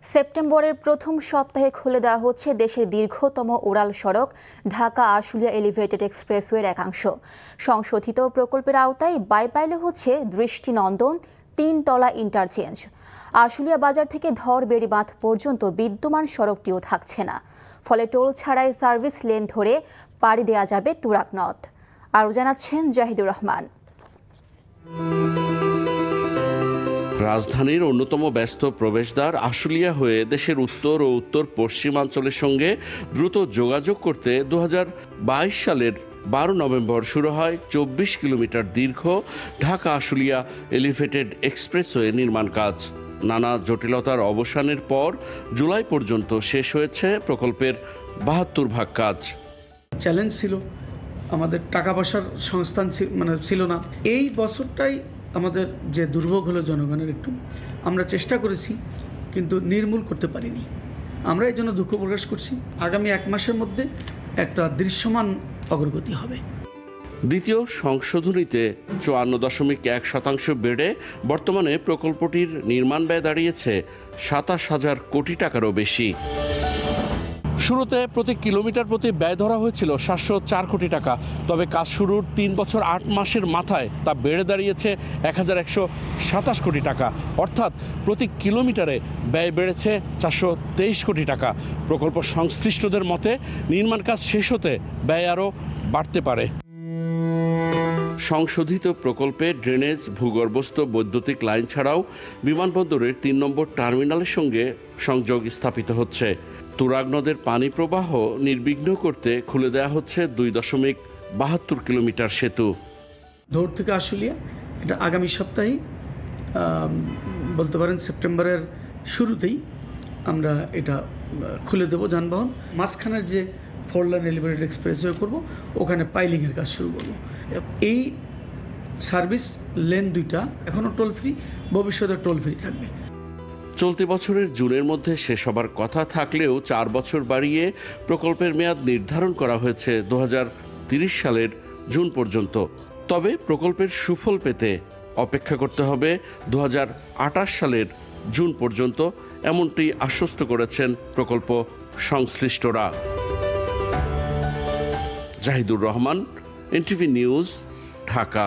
সেপ্টেম্বরের প্রথম সপ্তাহে খুলে দেওয়া হচ্ছে দেশের দীর্ঘতম উড়াল সড়ক ঢাকা আশুলিয়া এলিভেটেড এক্সপ্রেসওয়ের একাংশ। সংশোধিত প্রকল্পের আওতায় বাইপাইলে হচ্ছে দৃষ্টিনন্দন 3 তলা ইন্টারচেঞ্জ। আশুলিয়া বাজার থেকে ধরবেড়ি বাঁধ পর্যন্ত বিদ্যমান সড়কটিও থাকছে না, ফলে টোল ছাড়াই সার্ভিস লেন ধরে পাড়ি দেওয়া যাবে তুরাগ নদ। আরও জানাচ্ছেন জাহিদুর রহমান। রাজধানীর অন্যতম ব্যস্ত প্রবেশদ্বার আশুলিয়া হয়ে দেশের উত্তর ও উত্তর পশ্চিমাঞ্চলের সঙ্গে দ্রুত যোগাযোগ করতে 2022 সালের 12 নভেম্বর শুরু হয় 24 কিলোমিটার দীর্ঘ ঢাকা আশুলিয়া এলিভেটেড এক্সপ্রেসওয়ে নির্মাণ কাজ। নানা জটিলতার অবসানের পর জুলাই পর্যন্ত শেষ হয়েছে প্রকল্পের 72 ভাগ কাজ। চ্যালেঞ্জ ছিল, আমাদের টাকা পয়সার সংস্থান ছিল না। এই বছরটাই আমাদের যে দুর্ভোগ হলো জনগণের, একটু আমরা চেষ্টা করেছি কিন্তু নির্মূল করতে পারিনি। আমরা এই জন্য দুঃখ প্রকাশ করছি। আগামী 1 মাসের মধ্যে একটা দৃশ্যমান অগ্রগতি হবে। দ্বিতীয় সংশোধনীতে 54.1% বেড়ে বর্তমানে প্রকল্পটির নির্মাণ ব্যয় দাঁড়িয়েছে 27,000 কোটি টাকারও বেশি। শুরুতে প্রতি কিলোমিটার প্রতি ব্যয় ধরা হয়েছিল 704 কোটি টাকা, তবে কাজ শুরুর 3 বছর 8 মাসের মাথায় তা বেড়ে দাঁড়িয়েছে 1127 কোটি টাকা, অর্থাৎ প্রতি কিলোমিটারে ব্যয় বেড়েছে 423 কোটি টাকা। প্রকল্প সংশ্লিষ্টদের মতে নির্মাণ কাজ শেষ হতে ব্যয় আরও বাড়তে পারে। সংশোধিত প্রকল্পে ড্রেনেজ, ভূগর্ভস্থ বৈদ্যুতিক লাইন ছাড়াও বিমানবন্দরের 3 নম্বর টার্মিনালের সঙ্গে সংযোগ স্থাপিত হচ্ছে। তুরাগ নদের পানি প্রবাহ নির্বিঘ্ন করতে খুলে দেওয়া হচ্ছে 2.72 কিলোমিটার সেতু। দৌড় থেকে আশুলিয়া এটা আগামী সপ্তাহেই বলতে পারেন সেপ্টেম্বরের শুরুতেই আমরা এটা খুলে দেব যানবাহন। মাঝখানের যে 4 লেন এলিভেটেড এক্সপ্রেসওয়ে করব, ওখানে পাইলিংয়ের কাজ শুরু করব। এই সার্ভিস লেন 2টা এখনও টোল ফ্রি, ভবিষ্যতে টোল ফ্রি থাকবে। চলতি বছরের জুনের মধ্যে শেষ হবার কথা থাকলেও 4 বছর বাড়িয়ে প্রকল্পের মেয়াদ নির্ধারণ করা হয়েছে 2030 সালের জুন পর্যন্ত। তবে প্রকল্পের সুফল পেতে অপেক্ষা করতে হবে 2028 সালের জুন পর্যন্ত, এমনটি আশ্বস্ত করেছেন প্রকল্প সংশ্লিষ্টরা। Zahidur Rahman, NTV news, Dhaka.